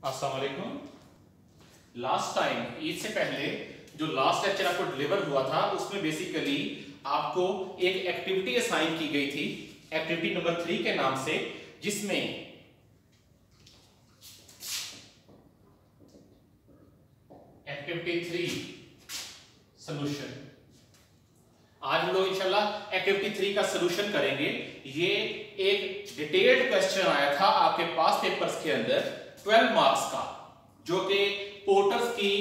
अस्सलाम वालेकुम। Last time Eid से पहले जो लास्ट लेक्चर आपको डिलीवर हुआ था उसमें बेसिकली आपको एक एक्टिविटी असाइन की गई थी एक्टिविटी नंबर 3 के नाम से, जिसमें एक्टिविटी 3 सॉल्यूशन। आज हम लोग इंशाल्लाह एक्टिविटी 3 का सॉल्यूशन करेंगे। ये एक डिटेल्ड क्वेश्चन आया था आपके पास पेपर्स के अंदर 12 मार्क्स का, जो कि पोर्टर्स की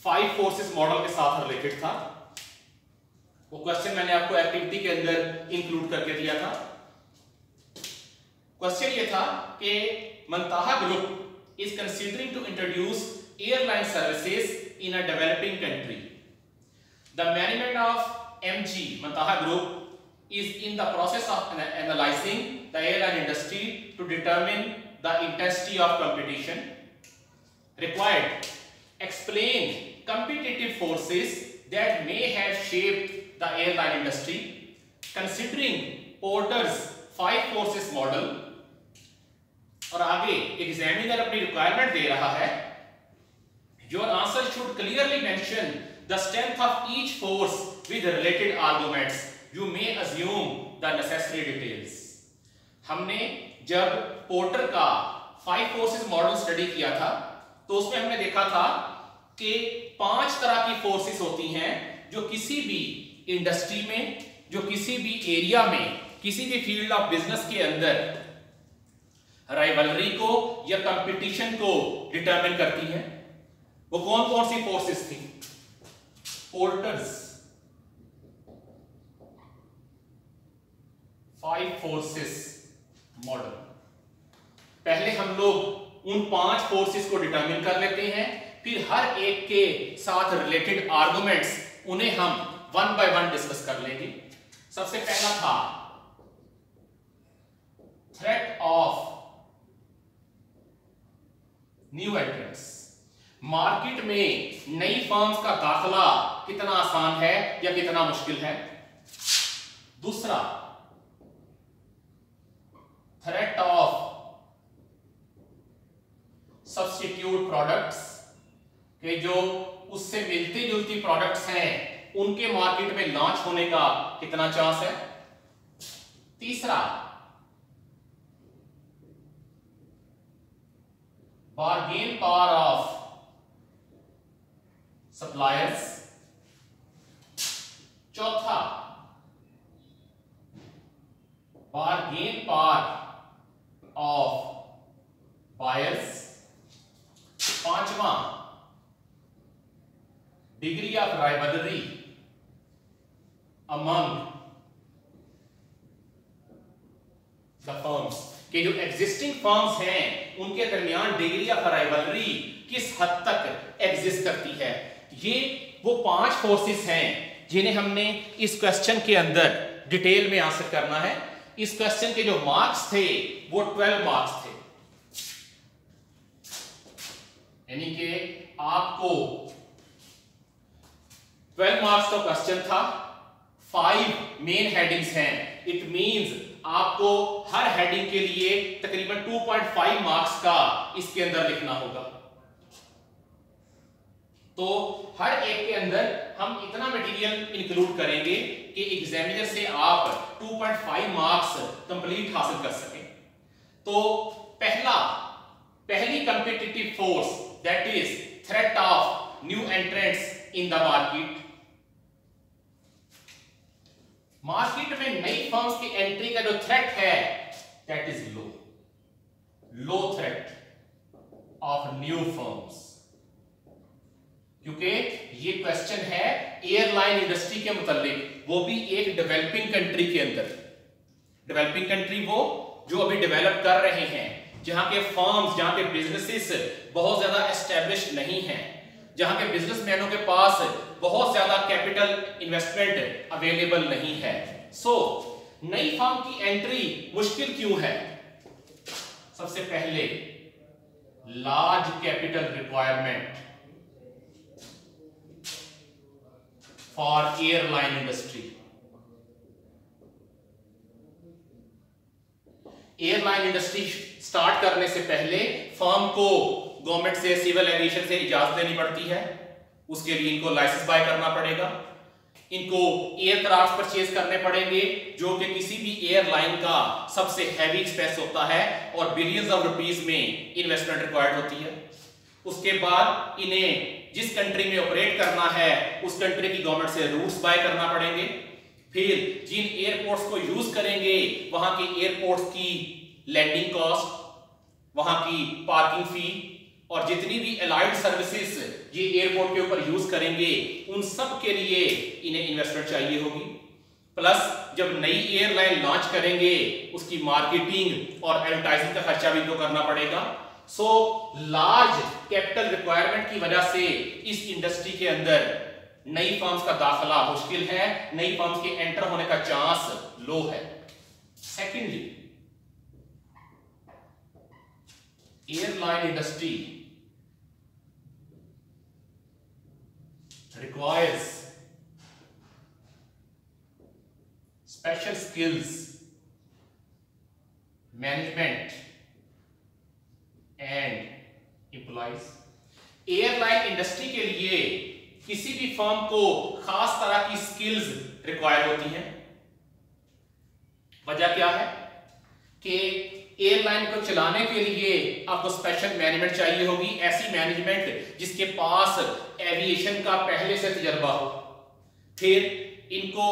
5 फोर्सेस मॉडल के साथ रिलेटेड था। वो क्वेश्चन मैंने आपको एक्टिविटी के अंदर इंक्लूड करके दिया था। क्वेश्चन ये था कि Mantaha group is considering to introduce airline services in a developing country. The management of MG Mantaha group is in the process of analysing the airline industry to determine the intensity of competition required. Explain competitive forces that may have shaped the airline industry considering Porter's 5 forces model। और आगे examiner अपनी requirement दे रहा है, your answer should clearly mention the strength of each force with related arguments. You may assume the necessary details। हमने जब porter का 5 forces model study किया था तो उसमें हमने देखा था कि 5 तरह की फोर्सेस होती हैं जो किसी भी इंडस्ट्री में, जो किसी भी एरिया में, किसी भी फील्ड ऑफ बिजनेस के अंदर राइवलरी को या कंपटीशन को डिटरमिन करती हैं। वो कौन कौन सी फोर्सेस थी? Porters 5 forces model. पहले हम लोग उन 5 फोर्सेस को डिटरमिन कर लेते हैं, फिर हर एक के साथ रिलेटेड आर्गुमेंट्स उन्हें हम वन बाय वन डिस्कस कर लेंगे। सबसे पहला था threat of new entrants. Market में नई फर्म्स का दाखिला कितना आसान है या कितना मुश्किल है। दूसरा थ्रेट ऑफ सब्स्टिट्यूट प्रोडक्ट्स, के जो उससे मिलती जुलती प्रोडक्ट्स हैं उनके मार्केट में लॉन्च होने का कितना चांस है। तीसरा बार्गेन पावर ऑफ सप्लायर्स। चौथा बार्गेन पावर ऑफ बायर्स। पांचवा degree of rivalry among the firms, के जो एग्जिस्टिंग फर्म्स हैं उनके दरमियान डिग्री ऑफ राइवलरी किस हद तक एग्जिस्ट करती है। ये वो 5 फोर्सेस हैं जिन्हें हमने इस क्वेश्चन के अंदर डिटेल में आंसर करना है। इस क्वेश्चन के जो मार्क्स थे वो 12 मार्क्स थे, यानी कि आपको 12 मार्क्स का क्वेश्चन था। 5 मेन हेडिंग्स हैं। इट मींस आपको हर हेडिंग के लिए तकरीबन 2.5 मार्क्स का इसके अंदर लिखना होगा। तो हर एक के अंदर हम इतना मटेरियल इंक्लूड करेंगे कि एग्जामिनर से आप 2.5 मार्क्स कंप्लीट हासिल कर सकें। तो पहली competitive force that is threat of new entrants in the market. Market में नई फर्म्स की एंट्री का जो थ्रेट है that is low threat of new firms, क्योंकि ये क्वेश्चन है एयरलाइन इंडस्ट्री के मुतालिक, वो भी एक डेवलपिंग कंट्री के अंदर। डेवलपिंग कंट्री वो जो अभी डेवलप कर रहे हैं, जहां के फर्म्स, जहां के बिजनेसेस बहुत ज्यादा एस्टेब्लिश नहीं हैं, जहां के बिजनेसमैनों के पास बहुत ज्यादा कैपिटल इन्वेस्टमेंट अवेलेबल नहीं है। सो नई फर्म की एंट्री मुश्किल क्यों है? सबसे पहले large capital requirement for airline industry. Airline industry start करने से पहले फर्म को गवर्नमेंट से, सिविल एविएशन से इजाजत लेनी पड़ती है। उसके लिए इनको लाइसेंस बाय करना पड़ेगा, इनको एयरक्राफ्ट परचेज करने पड़ेंगे जो कि किसी भी एयरलाइन का सबसे हैवी एक्सपेंस होता है और बिलियंस ऑफ रुपीस में इन्वेस्टमेंट रिक्वायर्ड होती है। उसके बाद इन्हें जिस कंट्री में ऑपरेट करना है उस कंट्री की गवर्नमेंट से रूट्स बाय करना पड़ेंगे। फिर जिन एयरपोर्ट्स को यूज करेंगे वहां के एयरपोर्ट्स की लैंडिंग कॉस्ट, वहां की पार्किंग फी और जितनी भी अलाइड सर्विसेज ये एयरपोर्ट के ऊपर यूज करेंगे उन सब के लिए इन्हें इन्वेस्टमेंट चाहिए होगी। प्लस जब नई एयरलाइन लॉन्च करेंगे उसकी मार्केटिंग और एडवर्टाइजिंग का खर्चा भी इनको करना पड़ेगा। सो लार्ज कैपिटल रिक्वायरमेंट की वजह से इस इंडस्ट्री के अंदर नई फर्म्स का दाखिला मुश्किल है, नई फर्म्स के एंटर होने का चांस लो है। Secondly, airline industry requires special skills, management and employees। Airline industry के लिए किसी भी फर्म को खास तरह की स्किल्स रिक्वायर होती हैं। वजह क्या है कि एयरलाइन को चलाने के लिए आपको स्पेशल मैनेजमेंट चाहिए होगी, ऐसी मैनेजमेंट जिसके पास एविएशन का पहले से तजर्बा हो। फिर इनको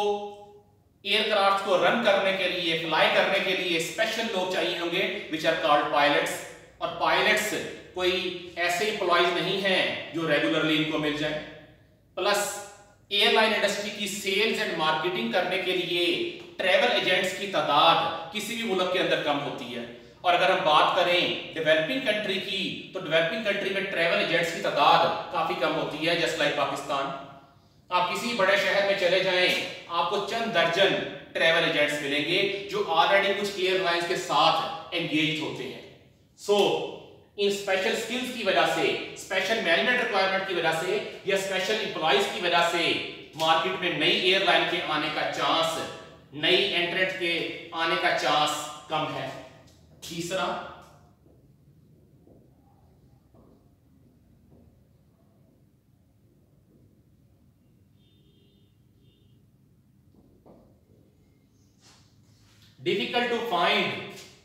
एयरक्राफ्ट को रन करने के लिए, फ्लाई करने के लिए स्पेशल लोग चाहिए होंगे विच आर कॉल्ड पायलट्स। और पायलट्स कोई ऐसे एम्प्लॉइज नहीं हैं जो रेगुलरली इनको मिल जाए। प्लस एयरलाइन इंडस्ट्री की सेल्स एंड मार्केटिंग करने के लिए ट्रैवल एजेंट्स की तादाद किसी भी मुल्क के अंदर कम होती है। और अगर हम बात करें डेवलपिंग कंट्री की तो डेवलपिंग कंट्री में ट्रैवल एजेंट्स की तादाद काफी कम होती है, जस्ट लाइक पाकिस्तान। आप किसी बड़े शहर में चले जाएं, आपको चंद दर्जन ट्रैवल एजेंट्स मिलेंगे जो ऑलरेडी कुछ एयरलाइंस के साथ एंगेज होते हैं। सो इन स्पेशल स्किल्स की वजह से, स्पेशल मैनेजमेंट रिक्वायरमेंट की वजह से या स्पेशल एम्प्लॉइज की वजह से मार्केट में नई एयरलाइन के आने का चांस, नई एंट्रेंट के आने का चांस कम है। तीसरा, difficult to find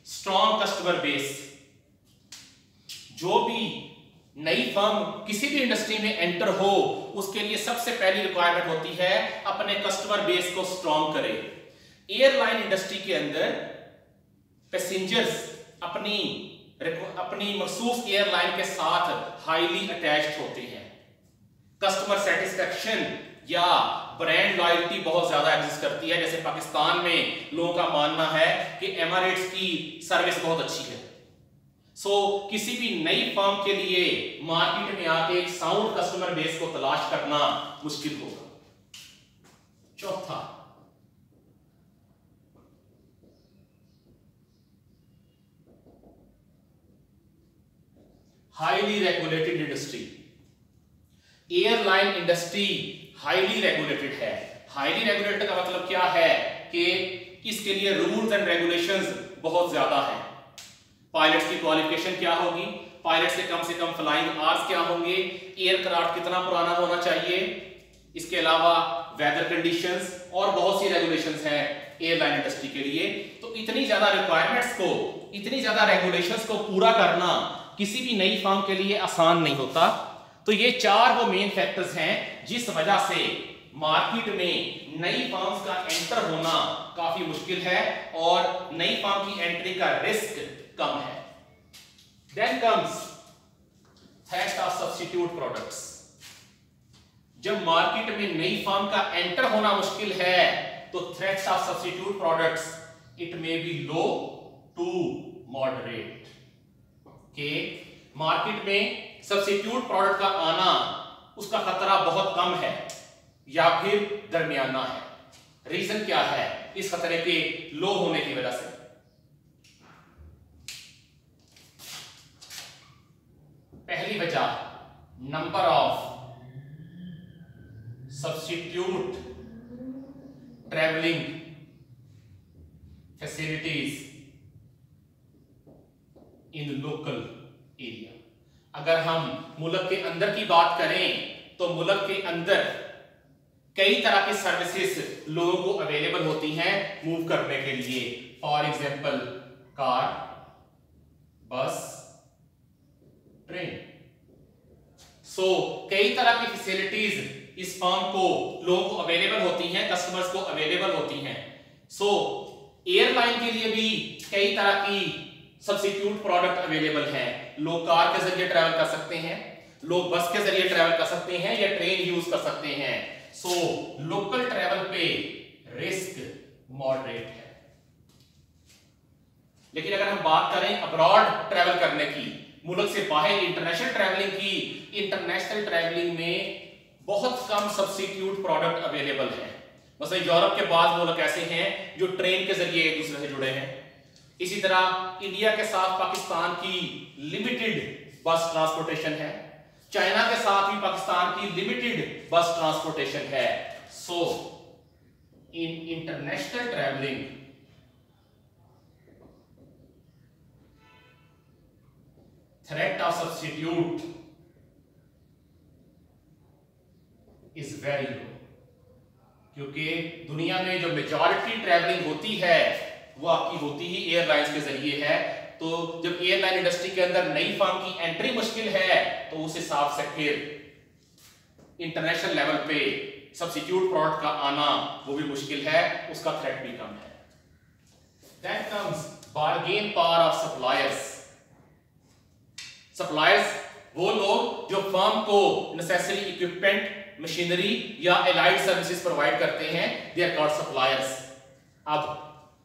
strong customer base. जो भी नई फर्म किसी भी इंडस्ट्री में एंटर हो उसके लिए सबसे पहली रिक्वायरमेंट होती है अपने कस्टमर बेस को स्ट्रॉन्ग करे। एयरलाइन इंडस्ट्री के अंदर पैसेंजर्स अपनी मखसूस एयरलाइन के साथ हाईली अटैच्ड होते हैं। कस्टमर सेटिस्फेक्शन या ब्रांड लॉयल्टी बहुत ज्यादा एग्जिस्ट करती है। जैसे पाकिस्तान में लोगों का मानना है कि एमिरेट्स की सर्विस बहुत अच्छी है। सो किसी भी नई फर्म के लिए मार्केट में आके एक साउंड कस्टमर बेस को तलाश करना मुश्किल होगा। चौथा, highly regulated industry. Airline industry highly regulated है। हाईली रेगुलेटेड का मतलब क्या है कि इसके लिए रूल्स एंड रेगुलेशंस बहुत ज्यादा हैं। पायलट्स की क्वालिफिकेशन क्या होगी, पायलट से कम फ्लाइंग आवर्स क्या होंगे, एयरक्राफ्ट कितना पुराना होना चाहिए, इसके अलावा वेदर कंडीशंस और बहुत सी रेगुलेशंस हैं एयरलाइन इंडस्ट्री के लिए। तो इतनी ज्यादा रिक्वायरमेंट्स को, इतनी ज्यादा रेगुलेशंस को पूरा करना किसी भी नई फर्म के लिए आसान नहीं होता। तो ये चार वो मेन फैक्टर्स हैं जिस वजह से मार्केट में नई फर्म्स का एंटर होना काफी मुश्किल है और नई फर्म की एंट्री का रिस्क कम है। Then comes threat of substitute products। जब मार्केट में नई फर्म का एंटर होना मुश्किल है तो threats of substitute products it may be low to moderate. के मार्केट में सब्स्टिट्यूट प्रोडक्ट का आना, उसका खतरा बहुत कम है या फिर दरमियाना है। रीजन क्या है इस खतरे के लो होने की वजह से? पहली वजह, number of substitute travelling facilities in local area. अगर हम मुल्क के अंदर की बात करें तो मुल्क के अंदर कई तरह की सर्विसेज लोगों को अवेलेबल होती हैं मूव करने के लिए। फॉर एग्जांपल कार, बस, ट्रेन। सो कई तरह की फैसिलिटीज इस फर्म को लोगों को अवेलेबल होती हैं, कस्टमर्स को अवेलेबल होती हैं। सो एयरलाइन के लिए भी कई तरह की सब्स्टिट्यूट प्रोडक्ट अवेलेबल हैं। लोग कार के जरिए ट्रैवल कर सकते हैं, लोग बस के जरिए ट्रैवल कर सकते हैं या ट्रेन यूज कर सकते हैं। सो लोकल ट्रैवल पे रिस्क मॉडरेट है। लेकिन अगर हम बात करें अब्रॉड ट्रैवल करने की, मुल्क से बाहर इंटरनेशनल ट्रैवलिंग की, इंटरनेशनल ट्रैवलिंग में बहुत कम सब्स्टिट्यूट प्रोडक्ट अवेलेबल है। मतलब यूरोप के बाद मुल्क ऐसे हैं जो ट्रेन के जरिए एक दूसरे से जुड़े हैं। इसी तरह इंडिया के साथ पाकिस्तान की लिमिटेड बस ट्रांसपोर्टेशन है, चाइना के साथ भी पाकिस्तान की लिमिटेड बस ट्रांसपोर्टेशन है। So in international travelling threat of substitute is very low, क्योंकि दुनिया में जो मेजॉरिटी ट्रैवलिंग होती है वो आपकी होती ही एयरलाइंस के जरिए है। तो जब एयरलाइन इंडस्ट्री के अंदर नई फर्म की एंट्री मुश्किल है तो उस हिसाब से फिर इंटरनेशनल लेवल पे सब्स्टिट्यूट प्रोडक्ट का आना वो भी मुश्किल है, उसका थ्रेट भी कम है। Then comes bargain power of suppliers. Suppliers वो लोग जो फर्म को नेसेसरी इक्विपमेंट, मशीनरी या एलाइड सर्विसेज प्रोवाइड करते हैं, दे आर कॉल्ड सप्लायर्स। अब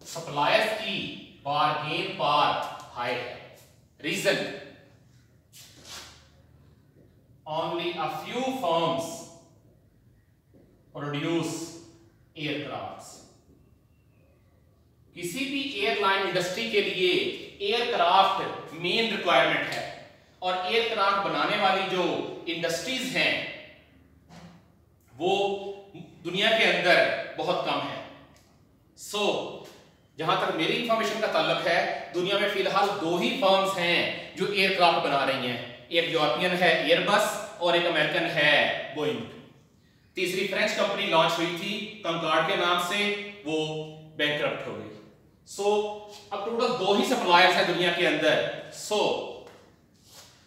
सप्लायर्स की बार्गेन पावर हाई है। Reason, only a few firms produce aircrafts. किसी भी एयरलाइन इंडस्ट्री के लिए एयरक्राफ्ट मेन रिक्वायरमेंट है, और एयरक्राफ्ट बनाने वाली जो इंडस्ट्रीज हैं वो दुनिया के अंदर बहुत कम है। सो जहां तक मेरी इंफॉर्मेशन का ताल्लुक है, दुनिया में फिलहाल 2 ही फर्म्स हैं जो एयरक्राफ्ट बना रही हैं। एक यूरोपियन है एयरबस और एक अमेरिकन है बोइंग। तीसरी फ्रेंच कंपनी लॉन्च हुई थी कंकॉर्ड के नाम से, वो बैंकरप्ट हो गई। सो अब टोटल 2 ही सप्लायर्स हैं दुनिया के अंदर। सो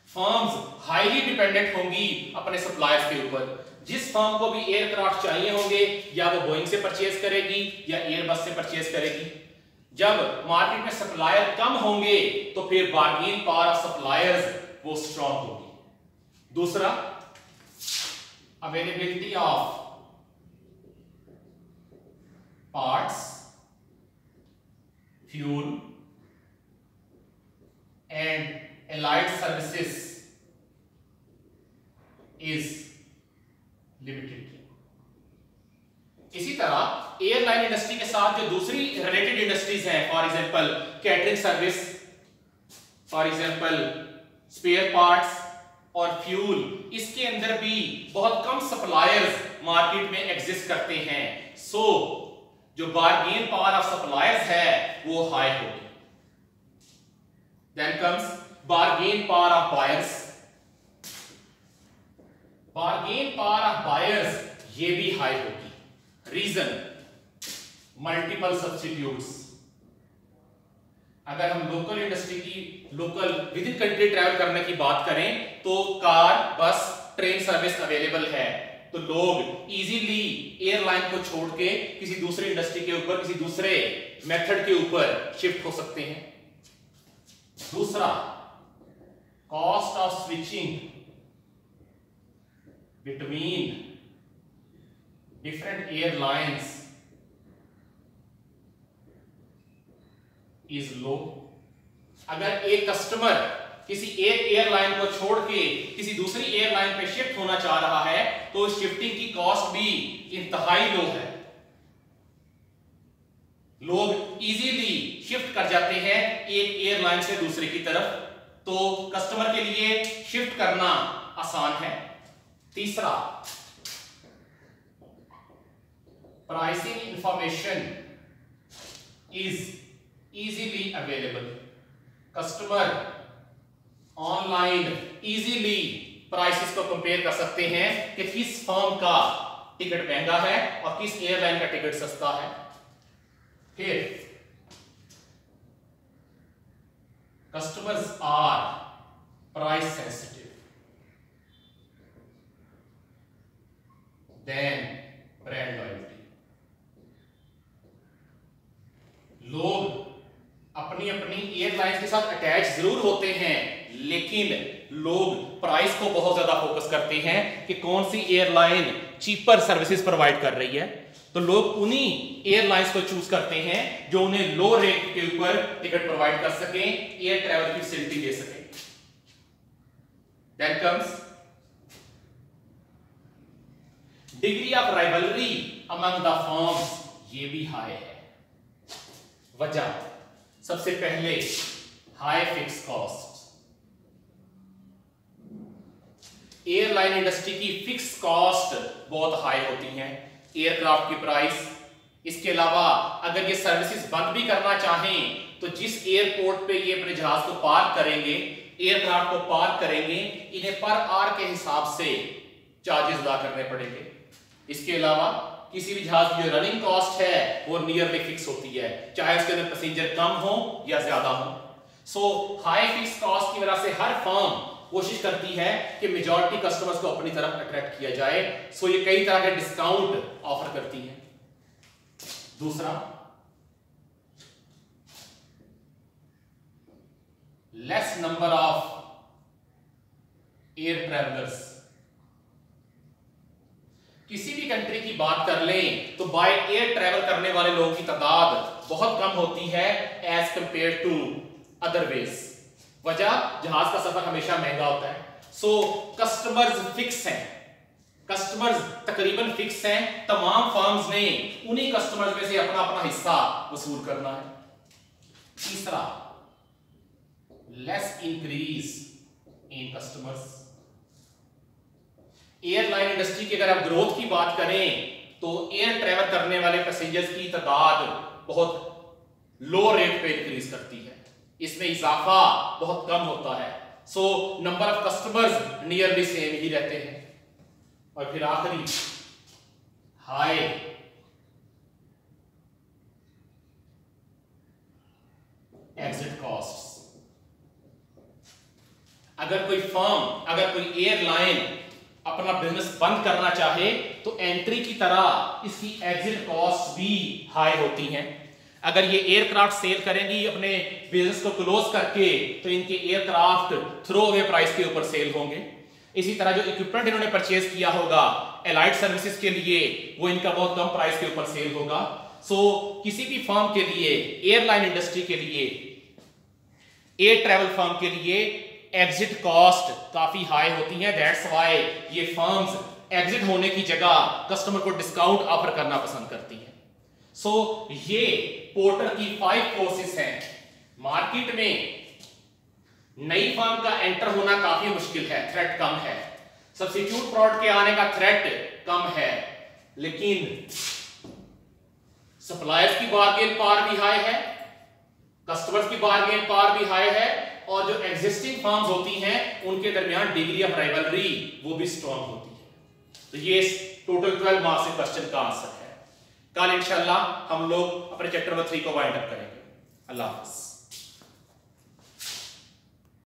फर्म्स हाईली डिपेंडेंट होंगी अपने सप्लायर्स के ऊपर। जिस फर्म को भी एयरक्राफ्ट चाहिए होंगे या वो बोइंग से परचेज करेगी या एयरबस से परचेज करेगी। जब मार्केट में सप्लायर कम होंगे तो फिर बार्गेन पावर ऑफ सप्लायर्स वो स्ट्रांग होगी। दूसरा, availability of parts, fuel and allied services is limited। इसी तरह एयरलाइन इंडस्ट्री के साथ जो दूसरी रिलेटेड इंडस्ट्रीज हैं, for example catering service, for example spare parts और फ्यूल, इसके अंदर भी बहुत कम सप्लायर्स मार्केट में एग्जिस्ट करते हैं। सो जो बार्गेन पावर ऑफ सप्लायर्स है वो हाई होगी। Then comes bargain power of buyers। bargain power of buyers ये भी हाई होगी। Reason, multiple substitutes. अगर हम लोकल इंडस्ट्री की, local within country travel करने की बात करें तो कार, बस, ट्रेन सर्विस अवेलेबल है, तो लोग इजीली एयरलाइन को छोड़ के किसी दूसरे इंडस्ट्री के ऊपर, किसी दूसरे मेथड के ऊपर शिफ्ट हो सकते हैं। दूसरा, cost of switching between different airlines is low। अगर एक कस्टमर किसी एक एयरलाइन को छोड़ के किसी दूसरी एयरलाइन पे शिफ्ट होना चाह रहा है तो शिफ्टिंग की कॉस्ट भी इंतहाई लो है। लोग इजीली शिफ्ट कर जाते हैं एक एयरलाइन से दूसरे की तरफ, तो कस्टमर के लिए शिफ्ट करना आसान है। तीसरा, pricing information is easily available. Customer online easily prices को कंपेयर कर सकते हैं कि किस फर्म का टिकट महंगा है और किस एयरलाइन का टिकट सस्ता है। फिर customers are price sensitive than brand loyalty. लोग अपनी अपनी एयरलाइंस के साथ अटैच जरूर होते हैं, लेकिन लोग प्राइस को बहुत ज्यादा फोकस करते हैं कि कौन सी एयरलाइन चीपर सर्विसेज प्रोवाइड कर रही है। तो लोग उन्हीं एयरलाइंस को चूज करते हैं जो उन्हें लो रेट के ऊपर टिकट प्रोवाइड कर सके, एयर ट्रैवल की फैसिलिटी दे सके। Then comes degree of rivalry among the firms, ये भी हाई है। वजह सबसे पहले high fix cost. Airline industry की फिक्स कॉस्ट बहुत हाई होती है, एयरक्राफ्ट की प्राइस। इसके अलावा अगर ये सर्विसेज बंद भी करना चाहें तो जिस एयरपोर्ट पे ये अपने जहाज को पार्क करेंगे, एयरक्राफ्ट को पार्क करेंगे, इन्हें पर आवर के हिसाब से चार्जेस अदा करने पड़ेंगे। इसके अलावा किसी भी जहाज की जो रनिंग कॉस्ट है वो नियरली फिक्स होती है, चाहे उसके अंदर पैसेंजर कम हो या ज्यादा हो। सो हाई फिक्स कॉस्ट की वजह से हर फर्म कोशिश करती है कि मेजॉरिटी कस्टमर्स को अपनी तरफ अट्रैक्ट किया जाए। सो ये कई तरह के डिस्काउंट ऑफर करती है। दूसरा, less number of air travellers. किसी भी कंट्री की बात कर लें तो बाय एयर ट्रैवल करने वाले लोगों की तादाद बहुत कम होती है as compare to other ways. वजह, जहाज का सफर हमेशा महंगा होता है। सो कस्टमर्स फिक्स हैं, कस्टमर्स तकरीबन फिक्स हैं। तमाम फर्म्स ने उन्हीं कस्टमर्स में से अपना अपना हिस्सा वसूल करना है। तीसरा, less increase in customers. Airline industry की अगर आप ग्रोथ की बात करें तो एयर ट्रैवल करने वाले पैसेंजर्स की तादाद बहुत लो रेट पे इंक्रीज करती है, इसमें इजाफा बहुत कम होता है। So number of customers nearly same ही रहते हैं। और फिर आखिरी, हाई एग्जिट कॉस्ट्स। अगर कोई एयरलाइन अपना बिजनेस बंद करना चाहे तो एंट्री की तरह इसकी एग्जिट कॉस्ट भी हाई होती हैं। अगर ये एयरक्राफ्ट सेल करेंगी अपने बिजनेस को क्लोज करके तो इनके एयरक्राफ्ट थ्रो अवे प्राइस के ऊपर सेल होंगे। इसी तरह जो इक्विपमेंट इन्होंने परचेज किया होगा एलाइड सर्विसेज के लिए, वो इनका बहुत कम प्राइस के ऊपर सेल होगा। सो किसी भी फर्म के लिए, एयरलाइन इंडस्ट्री के लिए, एयर ट्रैवल फर्म के लिए एग्जिट कॉस्ट काफी हाई होती है। दैट्स व्हाई ये फर्म्स एग्जिट होने की जगह कस्टमर को डिस्काउंट ऑफर करना पसंद करती हैं। सो ये पोर्टर की 5 कोर्सेस हैं। मार्केट में नई फर्म का एंटर होना काफी मुश्किल है, थ्रेट कम है, सब्स्टिट्यूट प्रोडक्ट के आने का थ्रेट कम है, लेकिन सप्लायर्स की बार्गेन पावर भी हाई है, कस्टमर्स की बार्गेन पावर भी हाई है, और जो एग्जिस्टिंग फर्म्स होती हैं उनके दरमियान डिग्री ऑफ राइवलरी वो भी स्ट्रॉन्ग होती है। तो ये टोटल 12 मार्क्स के क्वेश्चन का आंसर है। कल इंशाल्लाह हम लोग अपने चैप्टर नंबर 3 को वाइंड अप करेंगे। अल्लाह हाफ़िज़।